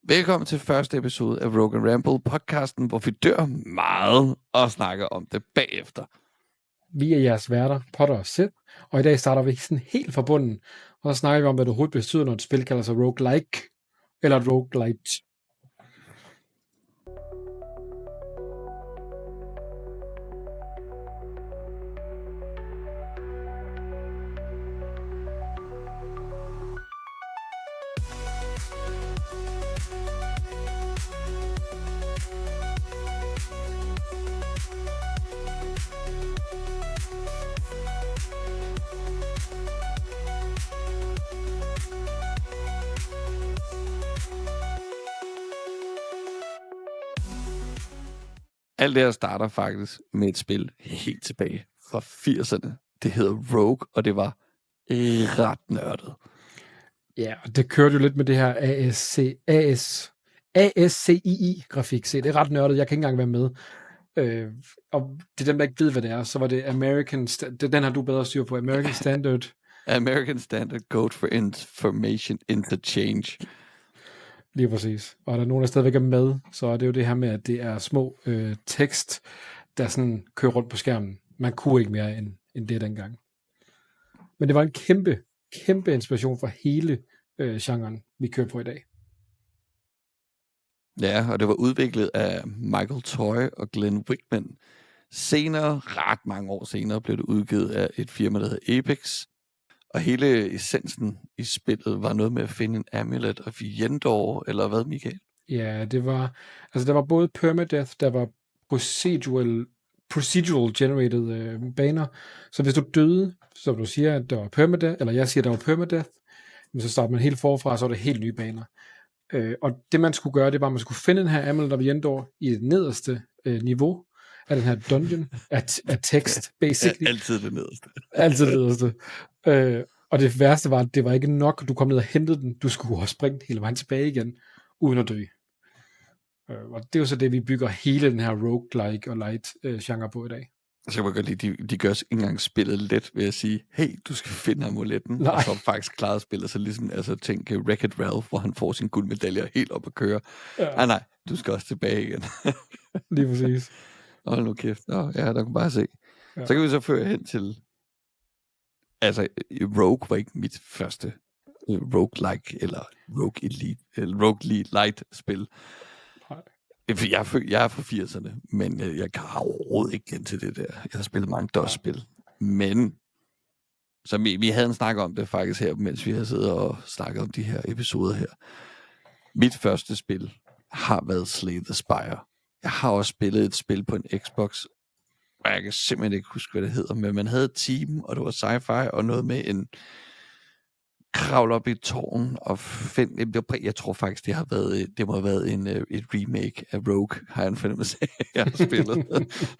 Velkommen til første episode af Rogue & Ramble, podcasten, hvor vi dør meget og snakker om det bagefter. Vi er jeres værter, Potter og Sid, og i dag starter vi sådan helt fra bunden, og så snakker vi om, hvad det overhovedet betyder, når et spil kalder sig roguelike, eller roguelite. Alt det her starter faktisk med et spil helt tilbage fra 80'erne. Det hedder Rogue, og det var ret nørdet. Ja, og det kørte jo lidt med det her ASCII-grafik. Se, det er ret nørdet, jeg kan ikke engang være med. Og det er dem, der ikke ved, hvad det er. Så var det den har du bedre styr på, American Standard. American Standard Code for Information Interchange. Lige præcis. Og der er nogen, der stadigvæk er med, så er det jo det her med, at det er små tekst, der sådan kører rundt på skærmen. Man kunne ikke mere end det dengang. Men det var en kæmpe inspiration for hele genren, vi kører på i dag. Ja, og det var udviklet af Michael Toy og Glenn Wickman. Senere, ret mange år senere, blev det udgivet af et firma, der hed Apex. Og hele essensen i spillet var noget med at finde en amulet of Yendor, eller hvad, Michael? Ja, der var både permadeath, der var procedural generated baner. Så hvis du døde, så du siger, at der var permadeath, eller jeg siger, at der var permadeath, så starter man helt forfra, så er der helt nye baner. Og det man skulle gøre, det var, at man skulle finde den her amulet of Yendor i det nederste niveau af den her dungeon af tekst, basically. Altid det nederste. Altid det nederste. Og det værste var, at det var ikke nok, du kom ned og hentede den. Du skulle også springe hele vejen tilbage igen, uden at dø. Og det er jo så det, vi bygger hele den her roguelike og light genre på i dag. Så kan man godt lide, de gør også ikke engang spillet let ved at sige, hey, du skal finde amuletten. Nej. Og så faktisk klaret spillet, så ligesom tænk Wreck-It Ralph, hvor han får sin guldmedaljer helt op at køre. Ja. Nej, du skal også tilbage igen. Lige præcis. Hold nu kæft. Ja, der kan bare se. Ja. Så kan vi så føre hen til, altså Rogue var ikke mit første roguelike eller Rogue Elite eller Rogue Light spil. Jeg er fra 80'erne, men jeg kan overhovedet ikke gen til det der. Jeg har spillet mange DOS-spil. Men så vi havde en snak om det faktisk her, mens vi har siddet og snakket om de her episoder her. Mit første spil har været Slay the Spire. Jeg har også spillet et spil på en Xbox, og jeg kan simpelthen ikke huske, hvad det hedder, men man havde et team, og det var sci-fi, og noget med en kravle op i et tårn og finde. Jeg tror faktisk, det må have været et remake af Rogue, har jeg en fornemmelse af, jeg har spillet,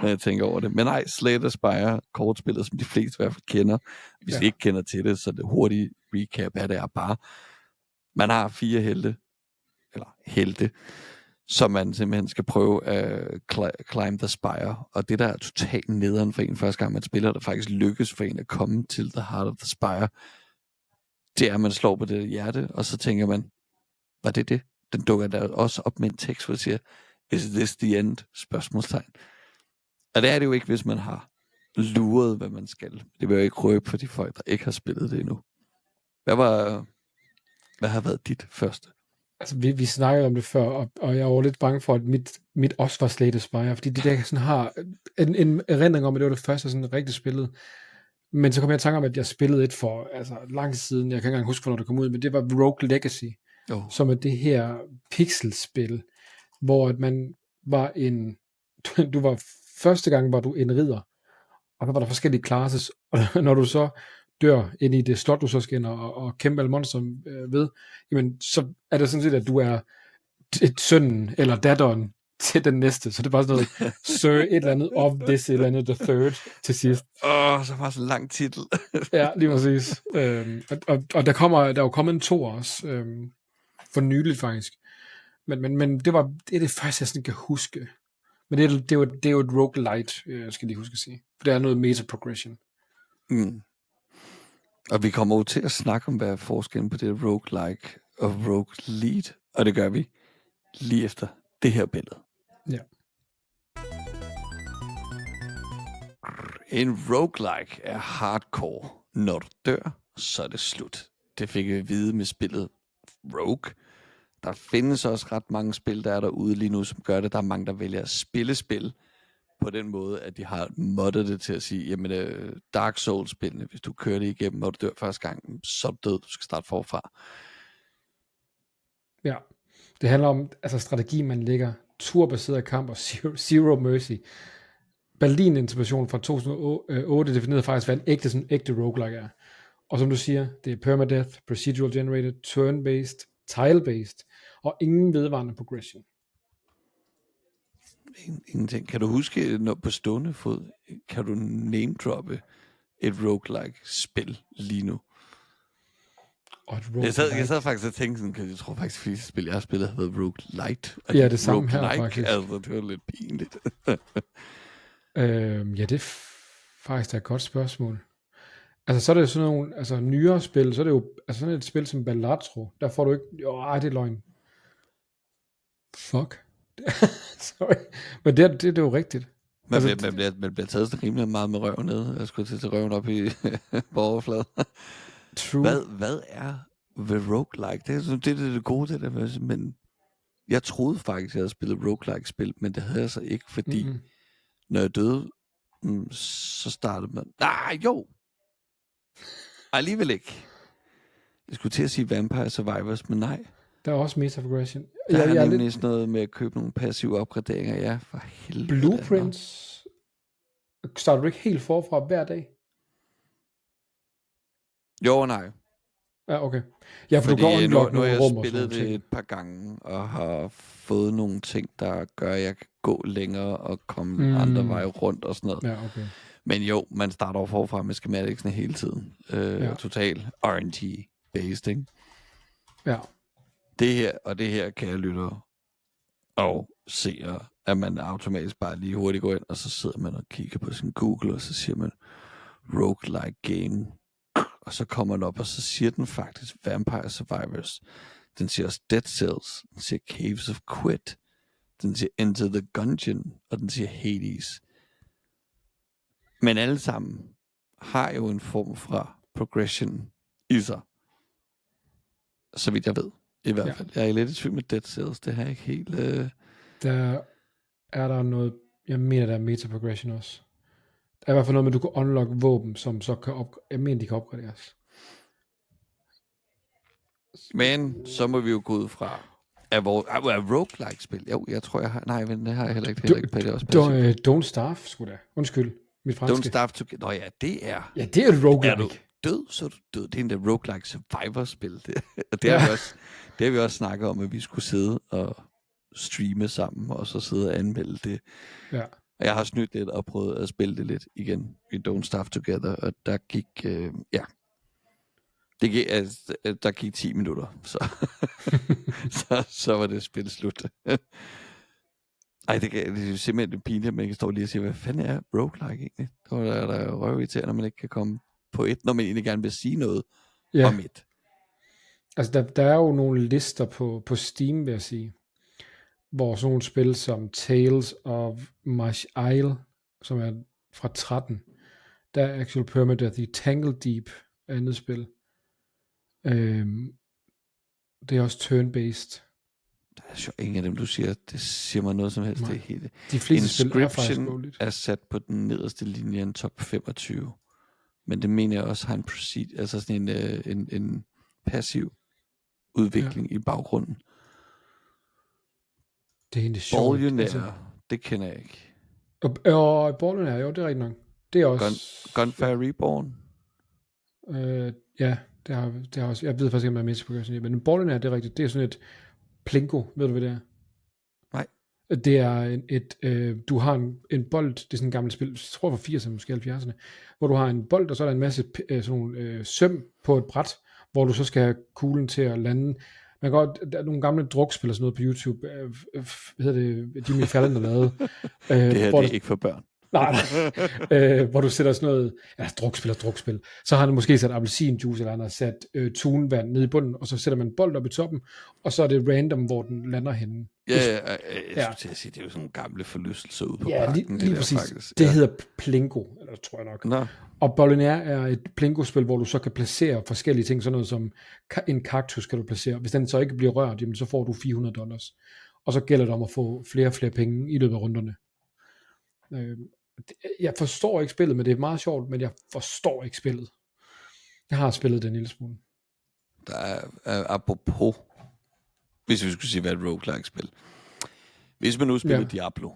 når jeg tænker over det. Men nej, Slay the Spire, kortspillet, som de fleste i hvert fald kender. Hvis I ikke kender til det, så det hurtige recap af det er bare, man har 4 helte, som man simpelthen skal prøve at climb the spire. Og det der er totalt nederen for en første gang, man spiller, der faktisk lykkes for en at komme til the heart of the spire, det er, at man slår på det hjerte, og så tænker man, var det det? Den dukker der også op med en tekst, hvor det siger, is this the end? Spørgsmålstegn. Og det er det jo ikke, hvis man har luret, hvad man skal. Det vil jo ikke røbe for de folk, der ikke har spillet det endnu. Hvad har været dit første? Altså, vi snakkede om det før, og jeg var lidt bange for, at mit også var Slay the Spire, fordi det der sådan har en erindring om, at det var det første, sådan rigtig spillet. Men så kom jeg i tanke om, at jeg spillede et for lang siden, jeg kan ikke engang huske, hvornår det kom ud, men det var Rogue Legacy, som er det her pixelspil, hvor at man var første gang var du en ridder, og der var der forskellige classes, og når du så dør ind i det slot, du så skal ind og kæmpe alle monster ved, jamen så er det sådan set, at du er sønnen eller datteren til den næste, så det er bare sådan noget Sir et eller andet of this, et eller andet the third til sidst. Så var så en lang titel. Ja, lige præcis. Og der er jo kommet en 2 også, for nyligt faktisk. Men det er det første, jeg sådan kan huske. Men det er jo et roguelite, skal jeg lige huske at sige. For det er noget meta-progression. Mm. Og vi kommer jo til at snakke om, hvad er forskellen på det roguelike og roguelite, og det gør vi lige efter det her billede. Ja. En roguelike er hardcore. Når du dør, så er det slut. Det fik vi at vide med spillet Rogue. Der findes også ret mange spil, der er derude lige nu, som gør det. Der er mange, der vælger at spille spil på den måde, at de har moddet det til at sige, jamen Dark Souls-spillene, hvis du kører det igennem, og du dør første gang, så er du død, du skal starte forfra. Ja, det handler om strategi, man lægger, turbaseret kamp og zero mercy. Berlin-interventionen fra 2008 definerede faktisk, hvad en ægte roguelike er. Og som du siger, det er permadeath, procedural generated, turn-based, tile-based, og ingen vedvarende progression. Ingenting. Kan du huske, når på stående fod, kan du name-droppe et roguelike-spil lige nu? Jeg sad faktisk og tænkte sådan, jeg tror faktisk, at de spil, jeg har spillet, har været roguelite. Ja, det samme her faktisk. Altså, det var lidt pinligt. Ja, det er faktisk et godt spørgsmål. Altså, så er det jo sådan nogle nyere spil, så er det jo sådan et spil som Balatro, der får du ikke, det er løgn. Fuck. Sorry. Men det er jo rigtigt. Man bliver taget sådan rimelig meget med røven ned. Jeg skulle til røven op i på overfladen. True. Hvad er ved roguelike? Det er det gode, det der. Men jeg troede faktisk, jeg havde spillet roguelike-spil, men det havde jeg så ikke, fordi når jeg døde, så startede man... Jo! Alligevel ikke. Jeg skulle til at sige Vampire Survivors, men nej. Der er også meta-progression. Der er nemlig sådan noget med at købe nogle passive opgraderinger. Ja, for helvede. Blueprints starter du ikke helt forfra hver dag? Jo og nej. Ja, okay. Ja, for fordi du kan unlock nu har nogle jeg rum og spillet sådan det et par gange, og har fået nogle ting, der gør, at jeg kan gå længere og komme andre veje rundt og sådan noget. Ja, okay. Men jo, man starter over forfra med schematicsene hele tiden. Total RNG-based, ikke? Ja. Det her kan jeg lytte og se, at man automatisk bare lige hurtigt går ind, og så sidder man og kigger på sin Google, og så siger man roguelike game. Og så kommer den op, og så siger den faktisk Vampire Survivors. Den siger også Dead Cells. Den siger Caves of Quit. Den siger Enter the Gungeon. Og den siger Hades. Men alle sammen har jo en form fra progression i sig. Så vidt jeg ved. I hvert fald. Jeg er lidt i tvivl med Dead Cells. Det har jeg ikke helt... Der er der noget... Jeg mener, der er meta-progression også. Der er i hvert fald noget med, at du kan unlock våben, som så kan jeg mener, de kan opgraderes. Men så må vi jo gå ud fra af roguelike-spil. Jo, jeg tror, jeg har... Nej, men det har jeg heller ikke. Det er også Don't Starve, sgu da. Undskyld, mit franske. Don't Starve Nå ja, det er... Ja, det er et roguelike. Er du død, så er du død. Det er en der roguelike survivor-spil. Det har vi også snakket om, at vi skulle sidde og streame sammen, og så sidde og anmelde det. Ja. Og jeg har snydt lidt og prøvet at spille det lidt igen i Don't Starve Together, og der gik... der gik 10 minutter, så var det spil slut. Ej, det er simpelthen pinligt, at man kan stå lige og sige, hvad fanden er roguelike egentlig? Der er røvirriterende, når man ikke kan komme på et, når man egentlig gerne vil sige noget om et. Altså, der er jo nogle lister på Steam, vil jeg sige, hvor sådan nogle spil som Tales of Mash'Ile, som er fra 13, der er Actual Permadeath i Tangle Deep, andet spil. Det er også turn-based. Der er jo ingen af dem, du siger, det siger mig noget som helst. Det hele. De fleste spil er faktisk dårligt. Er sat på den nederste linje en top 25. Men det mener jeg også har en altså sådan en passiv udvikling i baggrunden. Det er egentlig sjovt. Ballionaire, det kender jeg ikke. Og Ballionaire, jo, det er rigtigt nok. Det er også... Gunfire Reborn? Ja, det har også... Jeg ved faktisk ikke, om jeg er med til progression, men Ballionaire, det er rigtigt. Det er sådan et plinko, ved du hvad det er? Nej. Det er du har en bold, det er sådan en gammelt spil, jeg tror fra 80'erne, måske 70'erne, hvor du har en bold, og så er der en masse sådan nogle søm på et bræt, hvor du så skal have kuglen til at lande. Man kan godt, der er nogle gamle drukspil og sådan noget på YouTube, hvad hedder det, Jimmy Fallon der lavede. Det her, det er ikke for børn. Nej, hvor du sætter sådan noget, ja, drukspil. Så har han måske sat appelsinjuice, eller han har sat tunvand ned i bunden, og så sætter man en bold op i toppen, og så er det random, hvor den lander henne. Jeg skulle til at sige, det er jo sådan nogle gamle forlystelser ude på parken. Lige det præcis. Faktisk. Det hedder Plingo, eller tror jeg nok. Nå. Og Bolignere er et Plingo-spil, hvor du så kan placere forskellige ting, sådan noget som en kaktus kan du placere. Hvis den så ikke bliver rørt, jamen, så får du $400. Og så gælder det om at få flere og flere penge i løbet af runderne. Jeg forstår ikke spillet, men det er meget sjovt, men jeg forstår ikke spillet. Jeg har spillet det en lille smule. Der er apropos, hvis vi skulle sige, hvad et roguelike-spil. Hvis man nu spiller Diablo,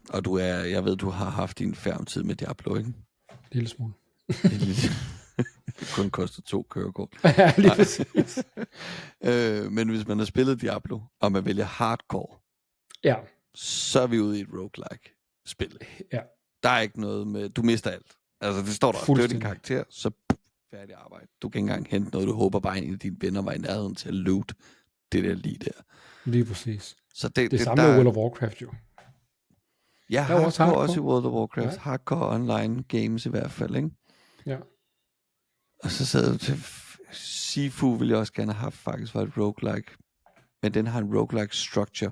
og jeg ved, du har haft din færmtid med Diablo, ikke? En lille smule. Det kun koster 2 kørekort. Ja, lige præcis. Men hvis man har spillet Diablo, og man vælger hardcore, ja, så er vi ude i et roguelike-spil. Ja. Der er ikke noget med, du mister alt. Altså det står der, det er din karakter, så færdig arbejde. Du kan ikke engang hente noget, du håber bare en af dine venner var i nærheden til at loot det der lige der. Lige præcis. Så det samme med World of Warcraft jo. Ja, hardcore også i World of Warcraft. Ja. Hardcore online games i hvert fald, ikke? Ja. Og så sad jeg til Sifu ville jeg også gerne have haft faktisk for et roguelike. Men den har en roguelike structure.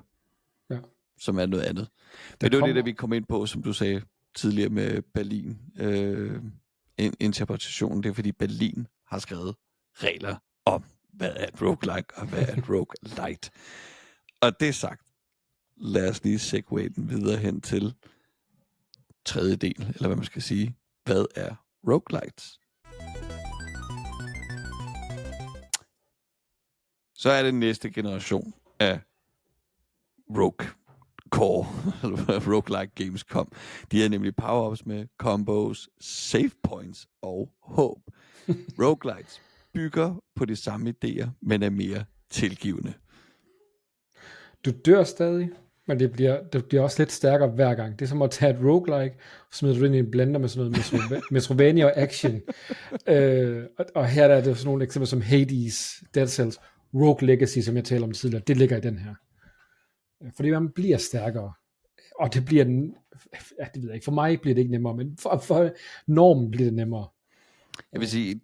Ja. Som er noget andet. Men det var det, der vi kom ind på, som du sagde tidligere med Berlin. Interpretationen, det er fordi Berlin har skrevet regler om, hvad er et roguelike og hvad er et roguelite. Og det sagt, lad os lige segway den videre hen til tredje del, eller hvad man skal sige. Hvad er roguelites? Så er det næste generation af roguelike games kom. De er nemlig power-ups med combos, save points og håb. Roguelites bygger på de samme idéer, men er mere tilgivende. Du dør stadig, men det bliver også lidt stærkere hver gang. Det er som at tage et roguelike, og smide det ind i en blender med sådan noget Metroidvania og action. Og her er det sådan nogle eksempler som Hades, Dead Cells, Rogue Legacy, som jeg talte om tidligere. Det ligger i den her. Fordi man bliver stærkere. Og det bliver det ved jeg ikke. For mig bliver det ikke nemmere, men for normen bliver det nemmere. Jeg vil sige,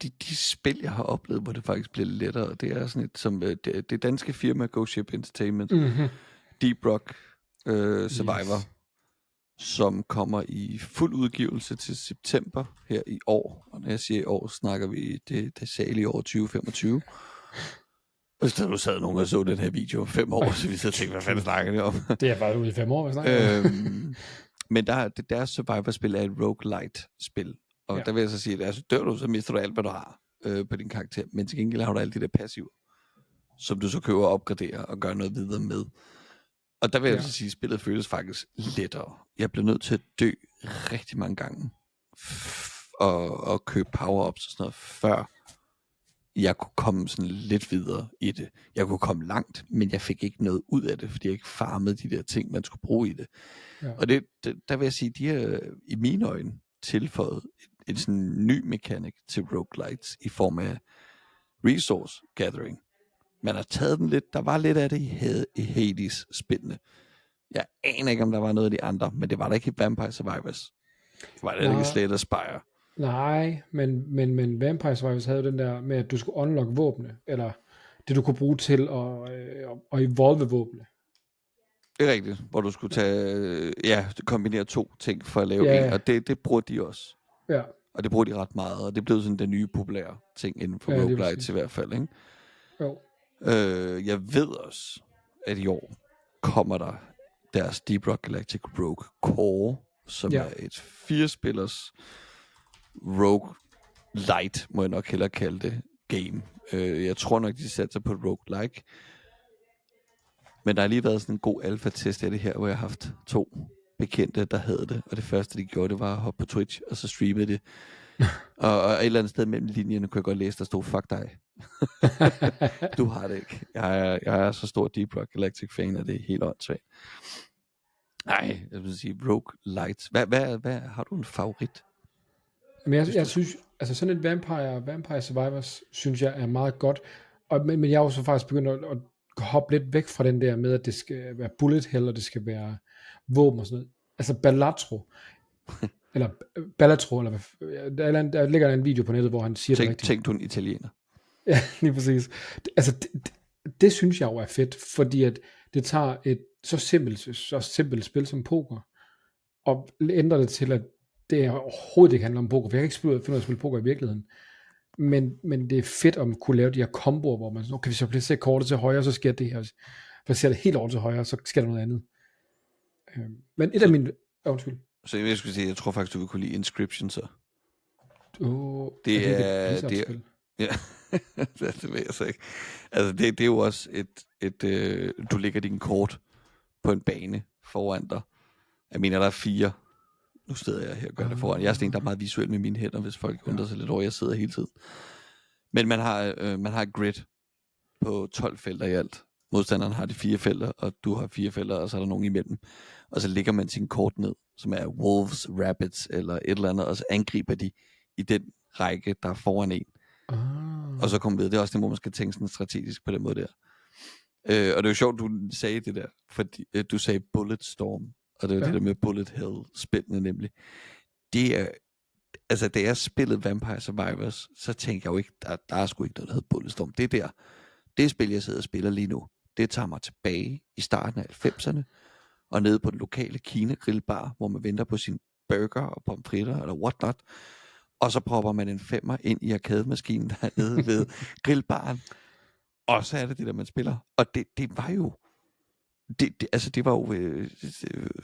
de spil, jeg har oplevet, hvor det faktisk bliver lettere, det er sådan et som det danske firma Ghost Ship Entertainment, Deep Rock Survivor, som kommer i fuld udgivelse til september her i år. Og når jeg siger i år, snakker vi det salige år 2025. Og så du sad nogen og så den her video 5 år, så vi så tænkte, hvad fanden snakker det om? Det er bare ude i 5 år, hvad snakker men deres Survivor-spil er et roguelite-spil. Og der vil jeg så sige, at dør du, så mister du alt, hvad du har på din karakter. Men til gengæld har du alle de der passiver, som du så køber og opgraderer og gør noget videre med. Og der vil jeg så sige, at spillet føles faktisk lettere. Jeg blev nødt til at dø rigtig mange gange og købe power-ups og sådan noget, før jeg kunne komme sådan lidt videre i det. Jeg kunne komme langt, men jeg fik ikke noget ud af det, fordi jeg ikke farmede de der ting, man skulle bruge i det. Ja. Og der vil jeg sige, de er i mine øjne tilføjet en sådan ny mekanik til roguelites i form af resource gathering. Man har taget den lidt, der var lidt af det i Hades-spillene. Jeg aner ikke, om der var noget af de andre, men det var der ikke i Vampire Survivors. Det var der ikke i Slay the Spire. Nej, men Vampire Survivors havde den der med, at du skulle unlock våbne, eller det du kunne bruge til at evolve våbne. Det er rigtigt, hvor du skulle kombinere 2 ting for at lave en, og det bruger de også. Ja. Og det bruger de ret meget, og det blev sådan den nye populære ting inden for roguelites i hvert fald, ikke? Jo. Jeg ved også, at i år kommer der deres Deep Rock Galactic Rogue Core, som er et 4-spillers roguelite, må jeg nok hellere kalde det, game. Jeg tror nok, de satte sig på et roguelike. Men der har lige været sådan en god alfa-test af det her, hvor jeg har haft 2 bekendte, der havde det. Og det første, de gjorde, det var at hoppe på Twitch, og så streamede det. og et eller andet sted mellem linjerne kunne jeg godt læse, der stod, fuck dig. Du har det ikke. Jeg er så stor Deep Rock Galactic fan, at det er helt åndssvagt. Nej, jeg vil sige roguelites. Hvad har du en favorit? Men jeg synes, altså sådan et Vampire Survivors, synes jeg er meget godt. Men jeg har også faktisk begyndt at hoppe lidt væk fra den der med, at det skal være bullet hell, og det skal være våben og sådan noget. Altså Balatro, eller Balatro, eller der ligger en video på nettet, hvor han siger det rigtigt. Tænk du en italiener. Ja, lige præcis. Altså, det synes jeg jo er fedt, fordi at det tager et så simpelt spil som poker, og ændrer det til, at det overhovedet ikke handler om poker, for jeg kan ikke finde ud af at spille poker i virkeligheden. Men det er fedt at kunne lave de her komboer, hvor man sådan, okay, hvis jeg placerer kortet til højre, så sker det her. Hvis jeg placerer det helt over til højre, så sker der noget andet. Men et af mine... Undskyld. Så jeg skulle sige, jeg tror faktisk, du vil kunne lide Inscription, så. Det er det er ja, det ved jeg så ikke. Altså, det er jo også du lægger din kort på en bane foran dig. Jeg mener, der er 4. Nu sidder jeg her og gør det foran. Jeg er sådan en, der er meget visuel med mine hænder, hvis folk undrer sig lidt over, jeg sidder hele tiden. Men man har et grid på 12 felter i alt. Modstanderen har de 4 felter, og du har 4 felter, og så er der nogen imellem. Og så lægger man sin kort ned, som er wolves, rabbits eller et eller andet, og så angriber de i den række, der er foran en. Og så kommer vi. Det er også det, hvor man skal tænke sådan strategisk på den måde der. Og det er jo sjovt, du sagde det der, fordi du sagde Bulletstorm, og det var det der med Bullet Hell-spillene nemlig. Det er, altså da jeg spillede Vampire Survivors, så tænkte jeg jo ikke, der er sgu ikke noget, der hedder Bulletstorm. Det spil, jeg sidder og spiller lige nu, det tager mig tilbage i starten af 90'erne, og nede på den lokale Kina-grillbar, hvor man venter på sin burger og pomfritter eller whatnot, og så propper man en 5'er ind i arkademaskinen dernede ved grillbaren, og så er det det, der man spiller. Og det var jo, det var jo,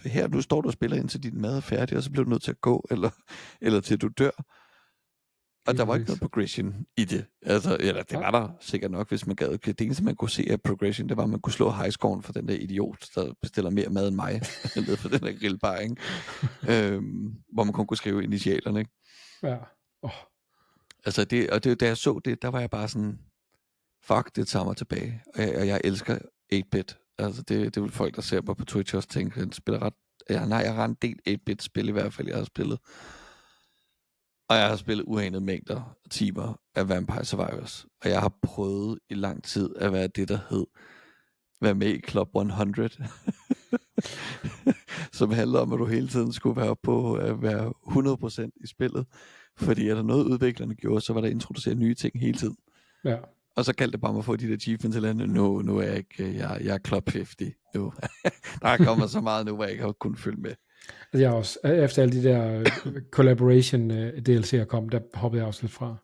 her nu står du og spiller indtil din mad er færdig, og så bliver du nødt til at gå, eller til du dør. Og der var ikke noget progression i det. Altså, eller det var der sikkert nok, hvis man gad. Det eneste, man kunne se af progression, det var, at man kunne slå highscoren for den der idiot, der bestiller mere mad end mig, ned for den der grillbar, ikke? Hvor man kun kunne skrive initialerne, ikke? Ja. Altså, da jeg så det, der var jeg bare sådan, fuck, det tager mig tilbage. Og jeg elsker 8-bit. Altså, det er jo folk, der ser mig på Twitch også tænker, at han spiller ret... jeg har en del 8-bit-spil i hvert fald, jeg har spillet. Og jeg har spillet uanede mængder timer af Vampire Survivors. Og jeg har prøvet i lang tid at være det, der hed være med i Club 100. Som handler om, at du hele tiden skulle være på at være 100% i spillet. Fordi er der noget udviklerne gjorde, så var der introduceret nye ting hele tiden. Ja. Og så kaldte det bare mig at få de der achievements til landet. Nu er jeg ikke, jeg er Club 50 nu. Der kommer så meget nu, hvor jeg ikke har kunnet følge med. Altså jeg også, efter alle de der collaboration DLC'er kom, der hoppede jeg også lidt fra.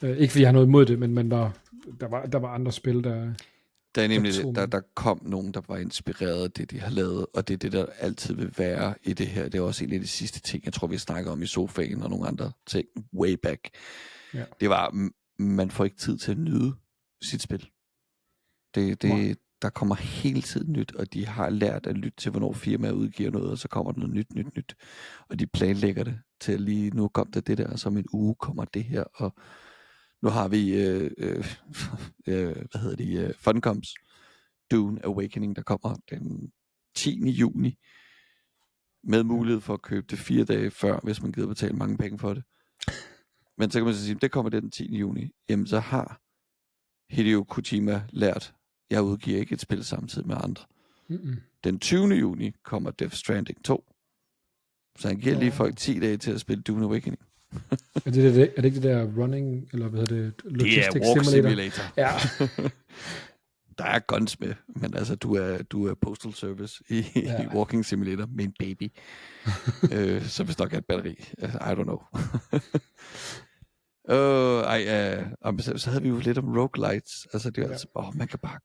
Ikke fordi jeg har noget imod det, men der var andre spil, der... Der er nemlig der kom nogen, der var inspireret af det, de har lavet, og det er det, der altid vil være i det her. Det er også en af de sidste ting, jeg tror, vi snakker om i sofaen og nogle andre ting, way back. Ja. Det var, man får ikke tid til at nyde sit spil. Der kommer hele tiden nyt, og de har lært at lytte til, hvornår firmaet udgiver noget, og så kommer der noget nyt. Og de planlægger det til lige, nu kom der det der, og så om en uge kommer det her, og nu har vi, Funcoms Dune Awakening, der kommer den 10. juni, med mulighed for at købe det 4 dage før, hvis man gider betale mange penge for det. Men så kan man så sige, det kommer den 10. juni. Jamen så har Hideo Kojima lært, jeg udgiver ikke et spil samtidig med andre. Den 20. juni kommer Death Stranding 2. Så han giver lige folk 10 dage til at spille Dune Awakening. Er det ikke det der running, eller hvad hedder det? Logistics det er Walk Simulator. Ja. Der er guns med, men altså, du er Postal Service i Walking Simulator med en baby. Så hvis nok er et batteri. I don't know. Så havde vi jo lidt om roguelites. Altså, det er altså, man kan bare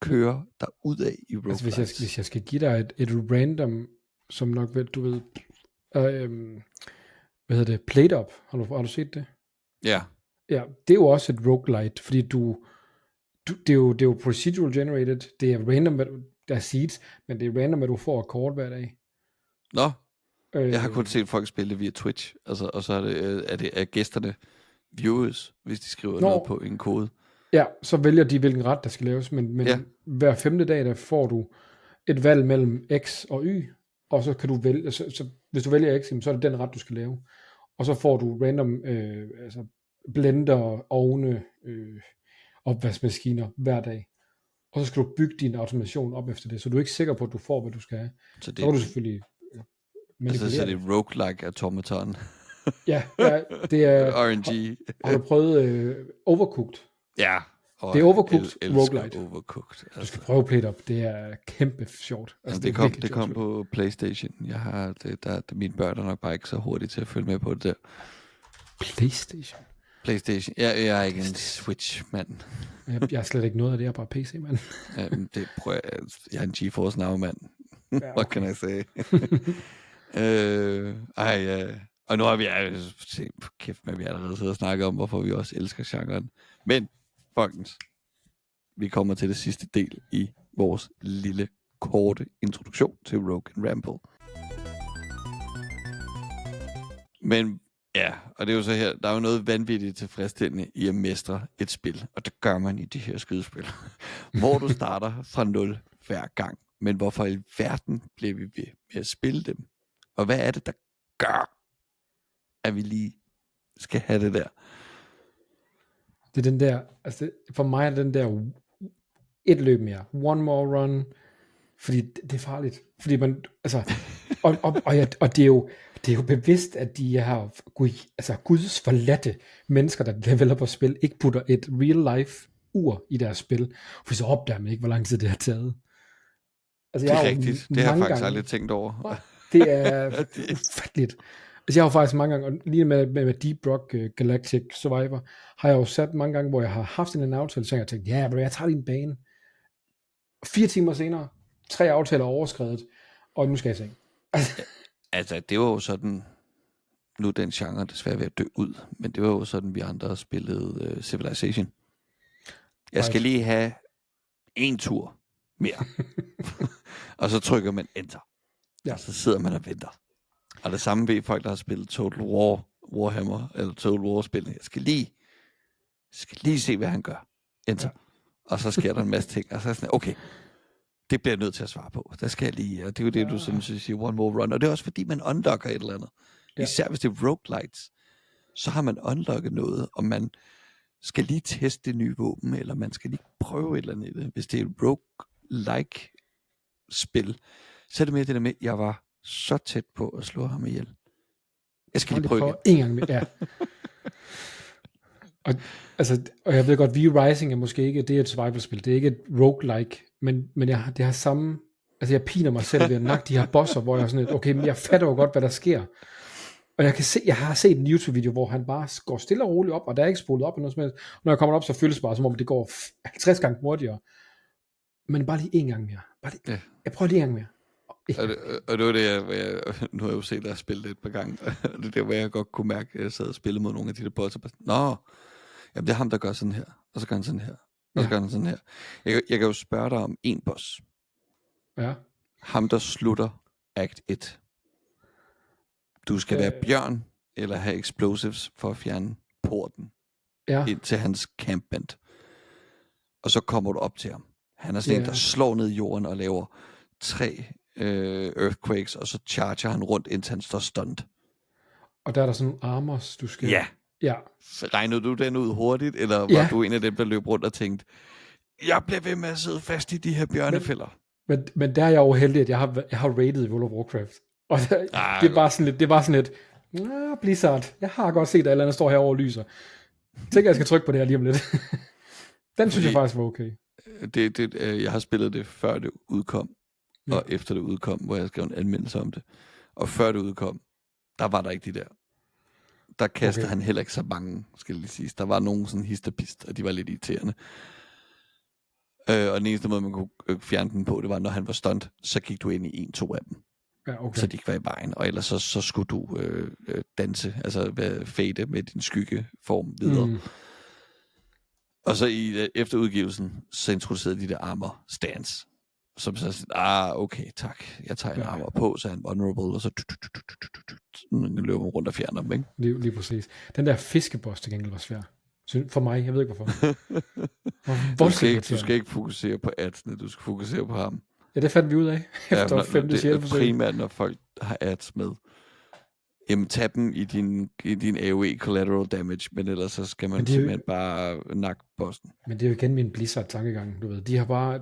køre derudad i roguelites. Altså, hvis jeg skal give dig et random, som nok du ved, hvad hedder det, Played Up, har du set det? Ja. Ja, det er jo også et roguelite, fordi det er jo procedural generated, det er random, der er seeds, men det er random, at du får et kort hver dag. Nå, jeg har kun set folk spille via Twitch, altså, og så er det gæsterne viewers, hvis de skriver noget på en kode. Ja, så vælger de, hvilken ret der skal laves, men hver 5. dag, der får du et valg mellem X og Y, og så kan du vælge, så hvis du vælger X, så er det den ret, du skal lave. Og så får du random altså blender, ovne, opvaskemaskiner hver dag. Og så skal du bygge din automation op efter det, så du er ikke sikker på, at du får, hvad du skal have. Så kan du selvfølgelig Altså, så manipulere det er roguelike automaton. Ja, det er... RNG. Har du prøvet Overcooked? Ja. Og Det er Overcooked elsker roguelite. Overcooked. Altså. Du skal prøve at play it up. Det er kæmpe sjovt. Altså, Jamen, det kom på PlayStation. Jeg har mine børn er nok bare ikke så hurtigt til at følge med på det der. PlayStation. Jeg er ikke en Switch-mand. Jeg er slet ikke noget af det. Jeg er bare PC-mand. Det prøver jeg er en GeForce Now-mand. Ja, What can I say? Og nu har vi kæft med, at vi allerede sidder og snakker om, hvorfor vi også elsker genren. Men, folkens, vi kommer til det sidste del i vores lille, korte introduktion til Rogue & Ramble. Men ja, og det er jo så her, der er jo noget vanvittigt tilfredsstillende i at mestre et spil, og det gør man i de her skydespil, hvor du starter fra 0 hver gang. Men hvorfor i verden bliver vi ved med at spille dem? Og hvad er det, der gør, at vi lige skal have det der? Det er den der, altså for mig er den der et løb mere, one more run, fordi det er farligt. Fordi man, altså, og det er jo bevidst, at de her Guds forladte mennesker, der developer spil, ikke putter et real life ur i deres spil, for så opdager man ikke, hvor lang tid det har taget. Altså, det er rigtigt. Det har jeg faktisk aldrig tænkt over. Det er ufatteligt. Altså, jeg har jo faktisk mange gange, og lige med Deep Rock Galactic Survivor, har jeg jo sat mange gange, hvor jeg har haft en aftale, så jeg har tænkt, ja, jeg tager din bane. 4 timer senere, 3 aftaler overskredet, og nu skal jeg seng. Altså, det var jo sådan, nu er den genre desværre ved at dø ud, men det var jo sådan, vi andre spillede Civilization. Jeg skal lige have en tur mere. Og så trykker man enter. Ja. Og så sidder man og venter. Og det samme ved folk, der har spillet Total War, Warhammer, eller Total War-spillene. Jeg skal lige se, hvad han gør. Enter. Ja. Og så sker der en masse ting. Og så er sådan, okay, det bliver jeg nødt til at svare på. Der skal jeg lige, og det er jo det, du sådan siger, one more run. Og det er også fordi, man unlocker et eller andet. Ja. Især hvis det er roguelites, så har man unlocket noget, og man skal lige teste det nye våben, eller man skal lige prøve et eller andet i det. Hvis det er et roguelike spil, så er det mere det der med, jeg var så tæt på at slå ham ihjel. Jeg skal lige prøve en gang mere. Ja. og jeg ved godt, V-Rising er måske ikke, det er et survival-spil, det er ikke et roguelike, men det har samme, altså jeg piner mig selv ved at nakke de her bosser, hvor jeg er sådan lidt, okay, men jeg fatter jo godt, hvad der sker. Og jeg har set en YouTube-video, hvor han bare går stille og roligt op, og der er ikke spolet op eller noget som helst. Når jeg kommer op, så føles det bare, som om det går 50 gange hurtigere. Men bare lige en gang mere. Jeg prøver lige en gang mere. Og det var det, nu har jeg jo set dig spille det et par gange, og det er der, hvor jeg godt kunne mærke, at jeg sad og spillede mod nogle af de der bots, og bare, nå, jamen det er ham, der gør sådan her, og så gør han sådan her, og så gør han sådan her. Jeg kan jo spørge dig om en boss. Ja. Ham, der slutter Act 1. Du skal være bjørn, eller have explosives for at fjerne porten ind til hans campband. Og så kommer du op til ham. Han er sådan en, der slår ned i jorden og laver 3 earthquakes, og så charger han rundt, indtil han står stunned. Og der er der sådan armors, du skal... Ja. Regnede du den ud hurtigt, eller var du en af dem, der løb rundt og tænkte, jeg bliver ved med at sidde fast i de her bjørnefælder? Men der er jeg jo heldig, at jeg har rated i World of Warcraft. Og det er bare sådan lidt, Blizzard, jeg har godt set, at et eller andet står herovre og lyser. Tænker, jeg skal trykke på det her lige om lidt. Den synes jeg faktisk var okay. Jeg har spillet det, før det udkom, og efter det udkom, hvor jeg skrev en anmeldelse om det. Og før det udkom, der var der ikke de der. Der kastede han heller ikke så mange, skal jeg lige sige. Der var nogen sådan histopist, og de var lidt irriterende. Og den eneste måde, man kunne fjerne den på, det var, når han var stunned, så gik du ind i 1-2 af dem. Ja, okay. Så de ikke var i vejen. Og ellers så skulle du danse, altså fade med din skyggeform videre. Og så efter udgivelsen, så introducerede de der armor stance. Som så sådan, okay, tak. Jeg tager en armor på, så er han vulnerable, og så løber man rundt og fjerner dem, ikke? Lige præcis. Den der fiskeboss til gengæld var svær. For mig, jeg ved ikke hvorfor. Du skal ikke fokusere på adsene, du skal fokusere på ham. Ja, det fandt vi ud af efter 5. 6. forsøg. Primært, når folk har ads med. Jamen, tag dem i din AoE collateral damage, men ellers så skal man simpelthen bare nakke bossen. Men det er jo igen min Blizzard-tankegang, du ved. De har bare,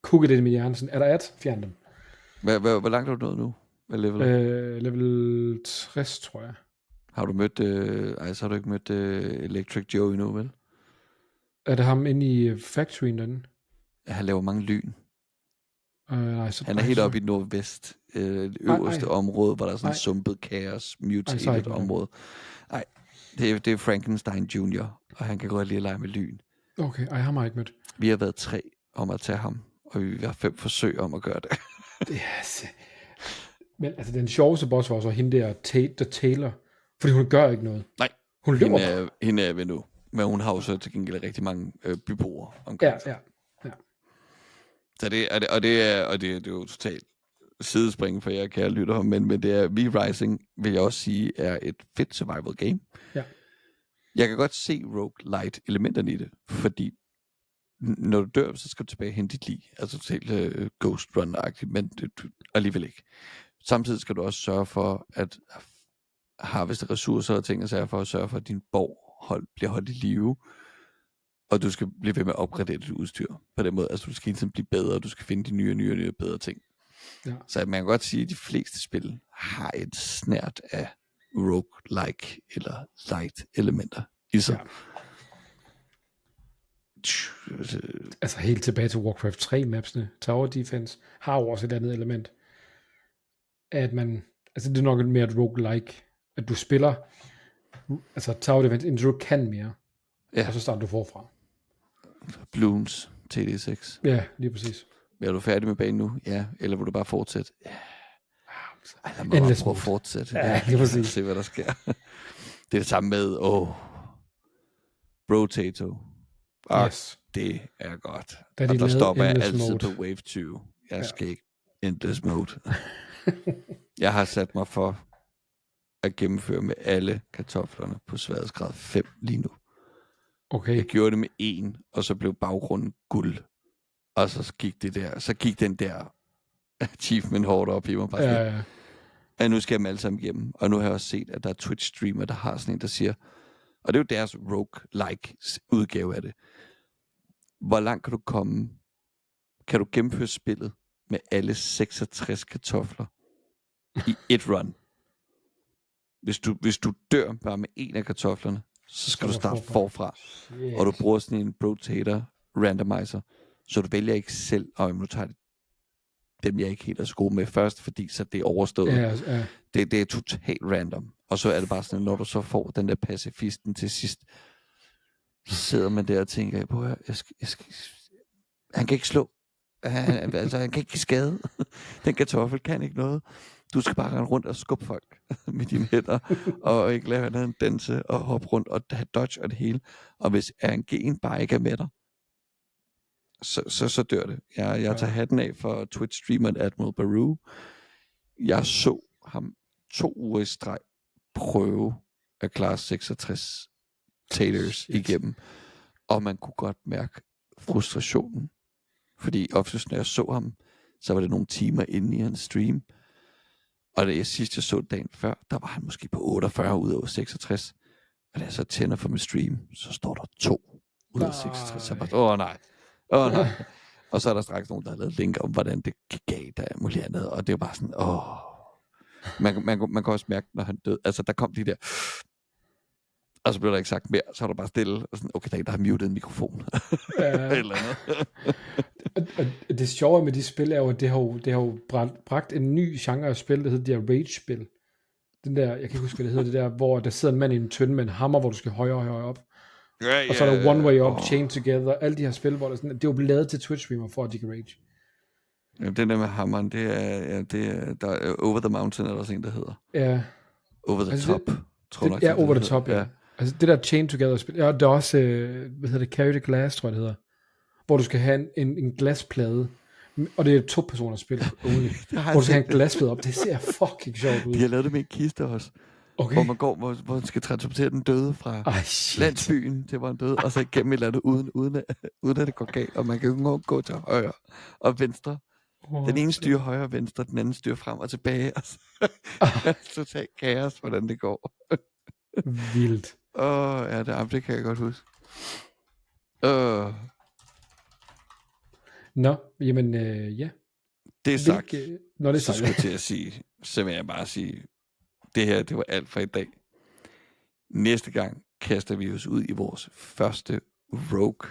kugget det i min hjerne, sådan, er der ads? Fjern dem. Hvor langt har du nået nu? Hvad level? Level 60, tror jeg. Har du mødt... så har du ikke mødt Electric Joe endnu, vel? Er det ham inde i factoryen derinde? Han laver mange lyn. Nej, så, Han er helt oppe i nordvest, det øverste område, hvor der er sådan en sumpet kaos, mutated område. Nej, det er Frankenstein Jr., og han kan godt lide at lege med lyn. Okay, ham har jeg ikke mødt. Vi har været 3 om at tage ham, og vi har 5 forsøg om at gøre det. Yes. Men altså, den sjoveste boss var så hende der, The Taylor, fordi hun gør ikke noget. Nej, hun løber hende er ved nu, men hun har jo så til gengæld rigtig mange byboere omkring sig. Ja. Så det er jo totalt sidespring for jer, kære lyttere, men det er V-Rising, vil jeg også sige, er et fedt survival game. Ja. Jeg kan godt se roguelite elementerne i det, fordi når du dør, så skal du tilbage og hente dit lig. Altså totalt Ghost Run-agtigt, men alligevel ikke. Samtidig skal du også sørge for at harveste ressourcer og ting og sager for at sørge for, at din borg bliver holdt i live. Og du skal blive ved med at opgradere dit udstyr på den måde. Altså du skal hele tiden blive bedre, og du skal finde de nye bedre ting. Ja. Så man kan godt sige, at de fleste spil har et snært af roguelike eller light elementer i sig. Ja. Altså helt tilbage til Warcraft 3 mapsene, Tower Defense, har jo også et andet element. At man, altså det er nok mere et roguelike, at du spiller, altså Tower Defense, indtil du kan mere, og så starter du forfra. Bloons TD6. Ja, lige præcis. Er du færdig med banen nu? Ja. Eller vil du bare fortsætte? Ja. Lad mig bare prøve at fortsætte. Ja, lige præcis. Se, hvad der sker. Det er det samme med, Brotato. Yes. Det er godt. Og der stopper jeg altid mode. På wave 20. Jeg skal ikke endless mode. Jeg har sat mig for at gennemføre med alle kartoflerne på sværhedsgrad 5 lige nu. Okay. Jeg gjorde det med 1, og så blev baggrunden guld. Og så gik den der achievement hårdt op i mig. Bare ja. Og nu skal jeg dem alle sammen igennem. Og nu har jeg også set, at der er Twitch-streamer, der har sådan en, der siger, og det er jo deres roguelike udgave af det. Hvor langt kan du komme? Kan du gennemføre spillet med alle 66 kartofler i et run? Hvis du dør bare med en af kartoflerne, så skal du starte forfra. Yes. Og du bruger sådan en Brotator randomizer, så du vælger ikke selv, og nu tager dem, jeg ikke helt er så god med først, fordi så det er overstået. Ja. Det er totalt random. Og så er det bare sådan, når du så får den der pacifisten til sidst, så sidder man der og tænker, på han kan ikke slå. Han kan ikke skade. Den kartoffel kan ikke noget. Du skal bare rende rundt og skubbe folk med dine hænder, og ikke lade andet end danse og hoppe rundt og have dodge og det hele. Og hvis RNG'en bare ikke er med dig, så dør det. Jeg tager hatten af for Twitch-streameren Admiral Baru. Jeg så ham 2 uger i streg prøve at klare 66 taters igennem, og man kunne godt mærke frustrationen. Fordi oftest, når jeg så ham, så var det nogle timer inde i hans stream. Og da jeg så dagen før, der var han måske på 48 ud af 66. Og da jeg så tænder for min stream, så står der 2 ud af 66. Så jeg bare, nej. Og så er der straks nogen, der har lavet link om, hvordan det gik galt af muligt andet. Og det er bare sådan, Man kan også mærke, når han døde. Altså, der kom de der... Og så blev der ikke sagt mere, så var der bare stille, og sådan, okay, der har muted en mikrofon. Eller andet. Og det sjove med de spil er jo, at det har jo bragt en ny genre af spil, der hedder de her rage-spil. Den der, jeg kan ikke huske, hvad det hedder, det der, hvor der sidder en mand i en tønde med en hammer, hvor du skal højere op. Og så er der One Way Up, Chain Together, alle de her spil, hvor der sådan, det er jo lavet til Twitch-streamer for, at de kan rage. Ja, den der med hammeren, det er der er Over the Mountain, eller sådan en, der hedder. Ja. Over the Top, tror jeg nok. Ja, Over the Top, ja. Altså det der Chain Together-spil, ja, det er også, hvad hedder det, Carry the Glass, tror jeg det hedder, hvor du skal have en glasplade, og det er 2-personers spil, hvor du skal have en glasplade op, det ser fucking sjovt ud. De har lavet det med en kiste også, hvor man går, hvor man skal transportere den døde fra landsbyen til, hvor han døde, og så igennem et eller andet, uden at det går galt, og man kan jo gå til højre og venstre. Den ene styrer højre og venstre, den anden styrer frem og tilbage, og så totalt kaos, hvordan det går. Vildt. Ja, det kan jeg godt huske. Nå, jamen, ja. Det er sagt. Når det er så sagt, skulle jeg til at sige, så vil jeg bare sige, det her, det var alt for i dag. Næste gang kaster vi os ud i vores første Rogue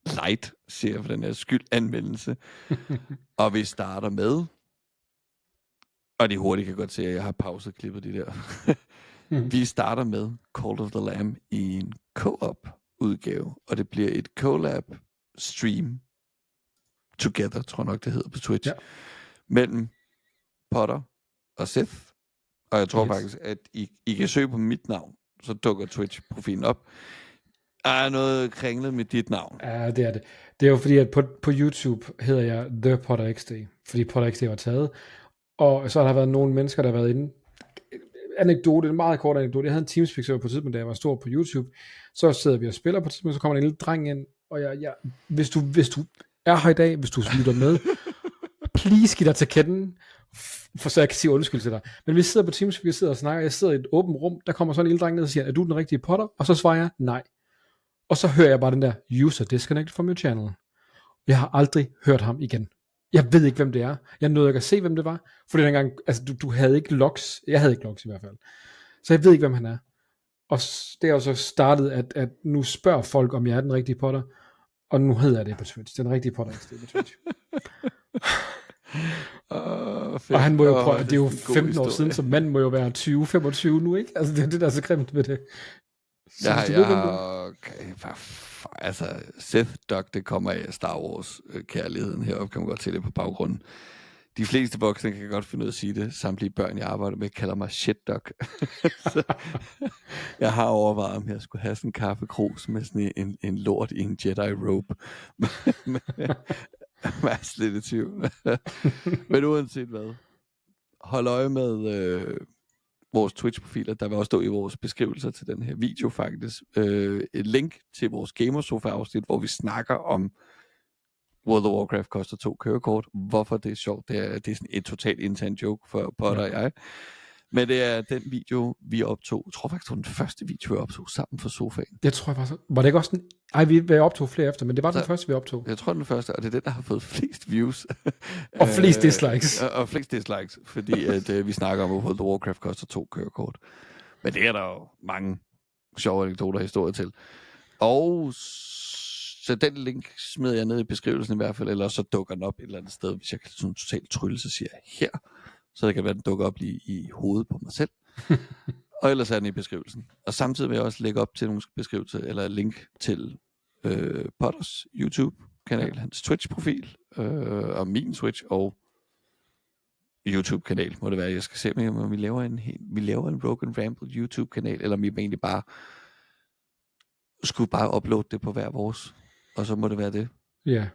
Light, ser for den her skyldanmeldelse. Og vi starter med, og det hurtigt kan godt se, at jeg har pauset klippet de der. Vi starter med Call of the Lamb i en co-op udgave, og det bliver et collab stream together, tror jeg nok, det hedder på Twitch, mellem Potter og Seth. Og jeg tror faktisk, at I kan søge på mit navn, så dukker Twitch-profilen op. Er noget kringlet med dit navn? Ja, det er det. Det er jo fordi, at på YouTube hedder jeg The Potter XD, fordi Potter XD var taget. Og så har der været nogle mennesker, der har været inde. Anekdote, en meget kort anekdote. Jeg havde en Teamspeak-server på tidspunkt, da jeg var stor på YouTube. Så sidder vi og spiller på tidspunkt, så kommer en lille dreng ind, og hvis du er her i dag, hvis du lytter med, please giv dig til kenden, for så jeg kan sige undskyld til dig. Men vi sidder på Teamspeak, jeg sidder og snakker, jeg sidder i et åbent rum, der kommer sådan en lille dreng ned og siger, er du den rigtige Potter? Og så svarer jeg, nej. Og så hører jeg bare den der, user disconnected from your channel. Jeg har aldrig hørt ham igen. Jeg ved ikke, hvem det er. Jeg nåede ikke at se, hvem det var. Fordi dengang, altså du havde ikke logs. Jeg havde ikke logs i hvert fald. Så jeg ved ikke, hvem han er. Og det er jo så startet, at nu spørger folk, om jeg er den rigtige Potter. Og nu hedder jeg det på Twitch. Den rigtige Potter er på Twitch. Og han må jo prøve, det er jo 15 år siden, så manden må jo være 20-25 nu, ikke? Altså det er det, der er så grimt med det. Altså Seth Duck, det kommer af Star Wars kærligheden heroppe, kan man godt se det på baggrunden. De fleste voksne kan godt finde ud af at sige det. Samtlige børn, jeg arbejder med, kalder mig shit duck. Jeg har overvejet, om jeg skulle have sådan en kaffekrus med sådan en lort i en Jedi robe. Jeg er slet i tvivl. Men uanset hvad, hold øje med vores Twitch-profiler. Der vil også stå i vores beskrivelser til den her video faktisk et link til vores Gamersofa-afsnit, hvor vi snakker om World of Warcraft koster 2 kørekort. Hvorfor det er sjovt, det er sådan et totalt intern joke for Potter og jeg. Men det er den video, vi optog. Jeg tror faktisk, det var den første video, vi optog sammen for sofaen. Det tror jeg faktisk. Var det ikke også den? Ej, vi optog flere efter, men det var den første, vi optog. Jeg tror, den første, og det er den, der har fået flest views. Og flest dislikes. Og flest dislikes, fordi at, vi snakker om, at World of Warcraft koster 2 kørekort. Men det er der jo mange sjove anekdoter og historier til. Og så den link smider jeg ned i beskrivelsen i hvert fald, eller så dukker den op et eller andet sted, hvis jeg kan sådan totalt trylle, så siger jeg her. Så det kan være, den dukker op lige i hovedet på mig selv. Og ellers er den i beskrivelsen. Og samtidig vil jeg også lægge op til nogle beskrivelser, eller link til Potters YouTube-kanal, hans Twitch-profil, og min Twitch, og YouTube-kanal, må det være. Jeg skal se, om vi laver en Rogue & Ramble YouTube-kanal, eller om vi egentlig bare skulle uploade det på hver vores, og så må det være det. Ja. Yeah.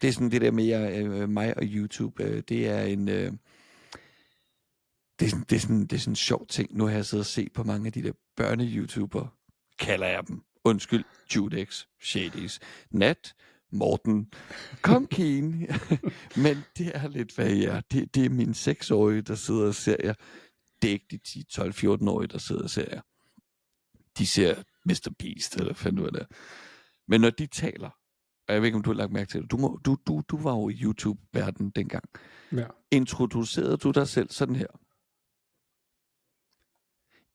Det er sådan det der med mig og YouTube, det er en... Det er sådan en sjov ting. Nu har jeg siddet og set på mange af de der børne-YouTuber, kalder jeg dem. Undskyld, Judex, Shadys, Nat, Morten, Kom Keen. Men det er lidt, hvad jeg er. Det er mine 6-årige, der sidder og ser jer. Det er ikke de 10-12-14-årige, der sidder og ser jer. De ser Mr. Beast, eller fandt du det. Men når de taler, og jeg ved ikke, om du har lagt mærke til det, du var jo i YouTube-verdenen dengang. Ja. Introducerede du dig selv sådan her?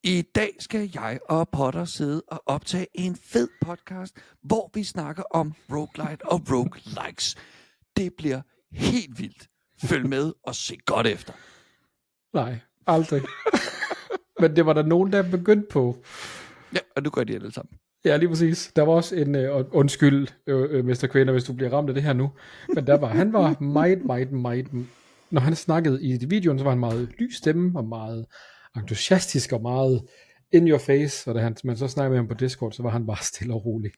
I dag skal jeg og Potter sidde og optage en fed podcast, hvor vi snakker om roguelite og roguelikes. Det bliver helt vildt. Følg med og se godt efter. Nej, aldrig. Men det var der nogen, der begyndte på. Ja, og nu gør de alle sammen. Ja, lige præcis. Der var også en, undskyld, Mr. Kvæner, hvis du bliver ramt af det her nu, men han var meget, når han snakkede i videoen, så var han meget lys stemme, og meget entusiastisk, og meget in your face, og da man så snakkede med ham på Discord, så var han bare stille og rolig.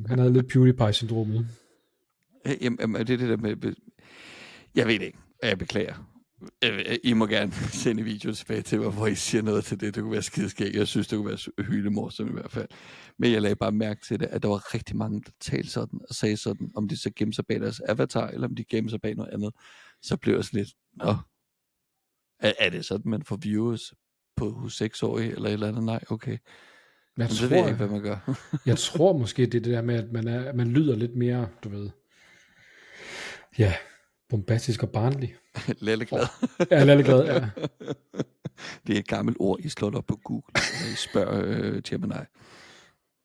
Han havde lidt PewDiePie-syndromet. Jamen, det er det der med... Jeg ved det ikke, jeg beklager. I må gerne sende videoen tilbage til mig, hvor I siger noget til det. Det kunne være skideskægt. Jeg synes, det kunne være hylemorsomt i hvert fald. Men jeg lagde bare mærke til det, at der var rigtig mange, der talte sådan og sagde sådan, om de så gemte sig bag deres avatar, eller om de gemte sig bag noget andet. Så blev jeg sådan lidt, er det sådan, man får views hos 6-årige, eller et eller andet? Nej, okay. Men så ved jeg ikke, hvad man gør. Jeg tror måske, det er det der med, at man lyder lidt mere, du ved. Ja, Bombastisk og barnlig. Lalleglad. Ja, lalleglad, ja. Det er et gammelt ord, I slår op på Google, og I spørger Gemini.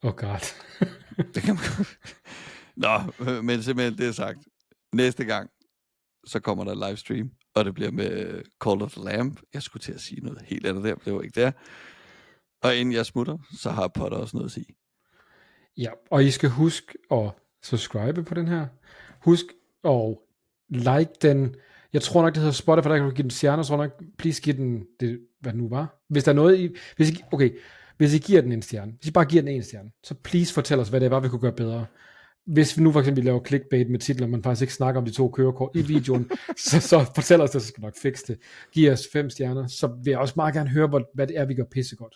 Oh god. Det kan man godt. Nå, men simpelthen det er sagt. Næste gang, så kommer der livestream, og det bliver med Call of the Lamb. Jeg skulle til at sige noget helt andet der, det var ikke der. Og inden jeg smutter, så har Potter også noget at sige. Ja, og I skal huske at subscribe på den her. Husk at like den. Jeg tror nok, det hedder Spotify, der kan du give den stjerner, så nok, please give den, det, hvad det nu var. Hvis der er noget i, hvis I giver den en stjerne, hvis I bare giver den en stjerne, så please fortæl os, hvad det var, vi kunne gøre bedre. Hvis vi nu for eksempel laver clickbait med titler, man faktisk ikke snakker om de 2 kørekort i videoen, så fortæl os det, så skal vi nok fikse det. Giv os 5 stjerner, så vil jeg også meget gerne høre, hvad det er, vi gør pissegodt.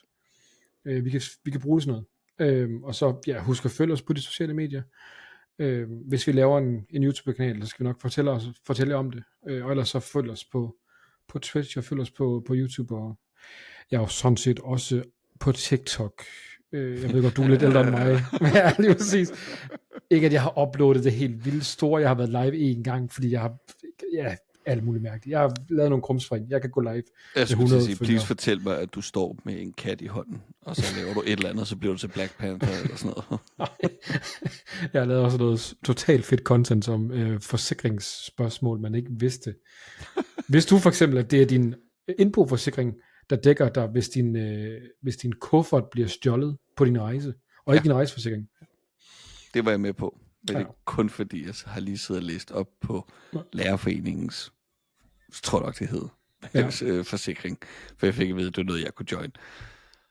Vi kan bruge sådan noget. Og så husk at følge os på de sociale medier. Hvis vi laver en YouTube-kanal, så skal vi nok fortælle jer om det. Og ellers så følg os på Twitch, og følg os på YouTube, og jeg er jo sådan set også på TikTok. Jeg ved godt, du er lidt ældre end mig, men jeg er lige præcis. Ikke at jeg har uploadet det helt vildt store. Jeg har været live en gang, fordi jeg har alt muligt mærkeligt. Jeg har lavet nogle krumspring. Jeg kan gå live. Jeg skulle sige, please fortæl mig, at du står med en kat i hånden, og så laver du et eller andet, så bliver du til Black Panther eller sådan noget. Jeg har lavet også noget totalt fedt content som forsikringsspørgsmål, man ikke vidste. Hvis du for eksempel, at det er din indboforsikring, der dækker dig, hvis din kuffert bliver stjålet på din rejse, og ikke en rejseforsikring. Det var jeg med på. Men det er kun fordi, jeg har lige siddet og læst op på Lærerforeningens, tror jeg nok det hed, forsikring. For jeg fik at vide, at det var noget, jeg kunne join.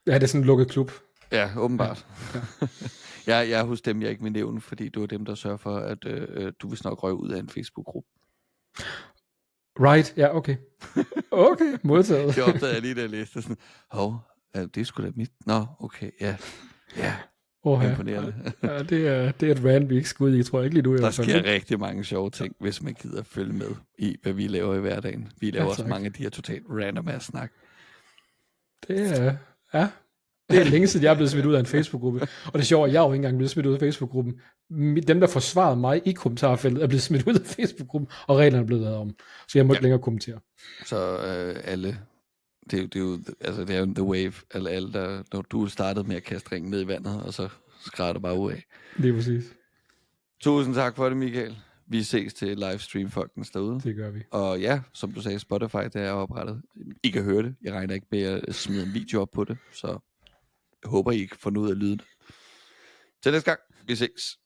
Ja, det er sådan en lukket klub. Ja, åbenbart. Ja. Jeg er hos dem, jeg ikke vil nævne, fordi det var dem, der sørger for, at du vil nok røge ud af en Facebook-gruppe. Right, ja, okay. Okay, modtaget. Det opdagede jeg lige, da jeg læste sådan, det er sgu da mit. Nå, okay, ja. Imponerende. Ja, det er et rant, vi ikke skal ud i, tror jeg ikke lige nu. Der sker rigtig mange sjove ting, hvis man gider at følge med i, hvad vi laver i hverdagen. Vi laver også mange af de her totalt random af snak. Det er længe siden, jeg er blevet smidt ud af en Facebook-gruppe. Og det er sjovt, at jeg jo ikke engang blevet smidt ud af Facebook-gruppen. Dem, der forsvarede mig i kommentarfeltet, er blevet smidt ud af Facebook-gruppen, og reglerne er blevet lavet om. Så jeg må ikke længere kommentere. Så alle... Det er jo the wave. Alle der, når du startede med at kaste ringen ned i vandet, og så skræder du bare ud af. Lige præcis. Tusind tak for det, Michael. Vi ses til livestream folkens derude. Det gør vi. Og ja, som du sagde, Spotify, det er oprettet. I kan høre det. Jeg regner ikke med at smide en video op på det, så jeg håber, I kan få noget af lyden. Til næste gang. Vi ses.